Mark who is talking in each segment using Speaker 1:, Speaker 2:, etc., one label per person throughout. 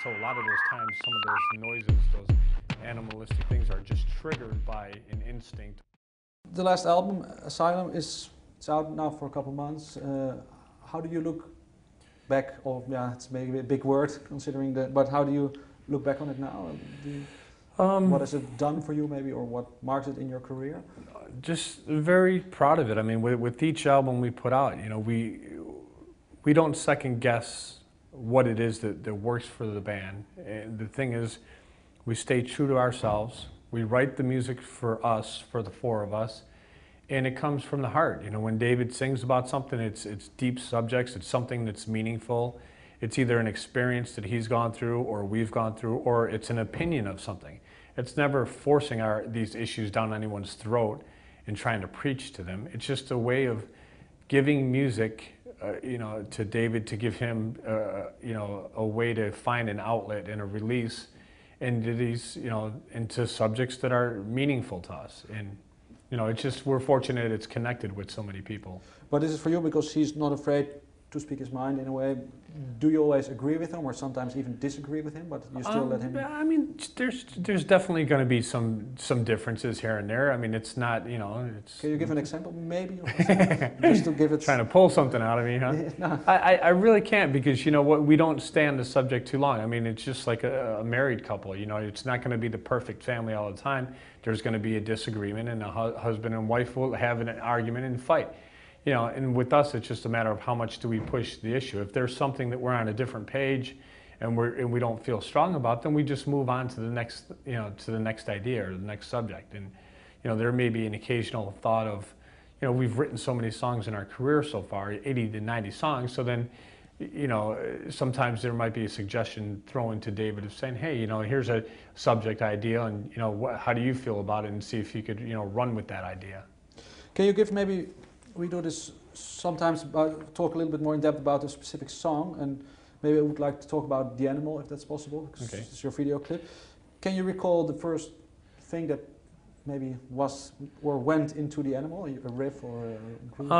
Speaker 1: So a lot of those times, some of those noises, those animalistic things are just triggered by an instinct.
Speaker 2: The last album, Asylum, it's out now for a couple months. How do you look back? Or yeah, it's maybe a big word considering that, but how do you look back on it now? What has it done for you, maybe, or what marks it in your career?
Speaker 1: Just very proud of it. I mean, with each album we put out, you know, we don't second guess what it is that works for the band. And the thing is, we stay true to ourselves. We write the music for us, for the four of us, and it comes from the heart. You know, when David sings about something, it's deep subjects, it's something that's meaningful. It's either an experience that he's gone through or we've gone through, or it's an opinion of something. It's never forcing these issues down anyone's throat and trying to preach to them. It's just a way of giving music, you know, to David, to give him, you know, a way to find an outlet and a release into these, you know, into subjects that are meaningful to us. And, you know, it's just, we're fortunate it's connected with so many people.
Speaker 2: But is it for you because he's not afraid to speak his mind in a way? Do you always agree with him, or sometimes even disagree with him, but you still let him?
Speaker 1: I mean, there's definitely going to be some differences here and there. I mean, it's not, you know, it's.
Speaker 2: Can you give an example, maybe, just to give it?
Speaker 1: Trying to pull something out of me, huh?
Speaker 2: No.
Speaker 1: I really can't, because you know what, we don't stay on the subject too long. I mean, it's just like a married couple. You know, it's not going to be the perfect family all the time. There's going to be a disagreement, and a husband and wife will have an argument and fight. You know, and with us, it's just a matter of how much do we push the issue. If there's something that we're on a different page and we don't feel strong about, then we just move on to the next, you know, to the next idea or the next subject. And, you know, there may be an occasional thought of, you know, we've written so many songs in our career so far, 80 to 90 songs. So then, you know, sometimes there might be a suggestion thrown to David of saying, hey, you know, here's a subject idea, and, you know, how do you feel about it, and see if you could, you know, run with that idea.
Speaker 2: Can you give maybe, we do this sometimes, talk a little bit more in depth about a specific song, and maybe I would like to talk about The Animal, if that's possible, because
Speaker 1: okay.
Speaker 2: it's your video clip. Can you recall the first thing that maybe was or went into The Animal, a riff or a groove?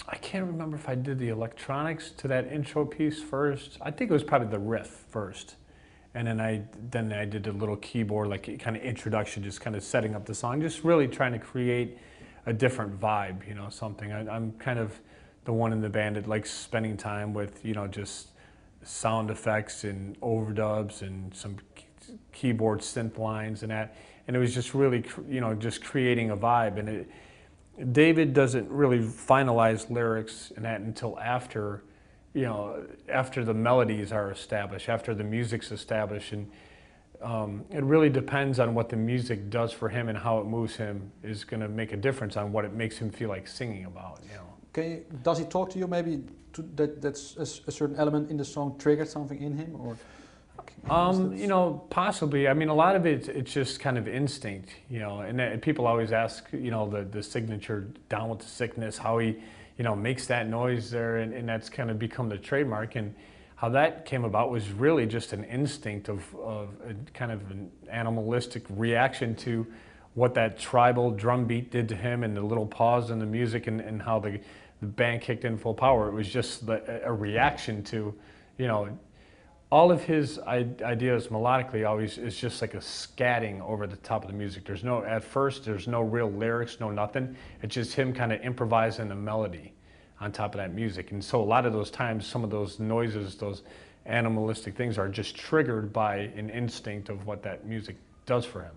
Speaker 1: I can't remember if I did the electronics to that intro piece first. I think it was probably the riff first, and then I did a little keyboard, like kind of introduction, just kind of setting up the song, just really trying to create a different vibe, you know, something. I'm kind of the one in the band that likes spending time with, you know, just sound effects and overdubs and some keyboard synth lines and that. And it was just really, you know, just creating a vibe. And David doesn't really finalize lyrics and that until after, you know, after the melodies are established, after the music's established. And it really depends on what the music does for him, and how it moves him is going to make a difference on what it makes him feel like singing about, you know.
Speaker 2: Does he talk to you maybe that's a certain element in the song triggered something in him, or?
Speaker 1: You know, possibly. I mean, a lot of it's just kind of instinct, you know, and people always ask, you know, the signature Down with the Sickness, how he, you know, makes that noise there, and that's kind of become the trademark. And how that came about was really just an instinct of a kind of an animalistic reaction to what that tribal drum beat did to him, and the little pause in the music, and how the band kicked in full power. It was just a reaction to, you know, all of his ideas melodically always is just like a scatting over the top of the music. There's no, at first, there's no real lyrics, no nothing. It's just him kind of improvising a melody on top of that music. And so a lot of those times, some of those noises, those animalistic things are just triggered by an instinct of what that music does for him.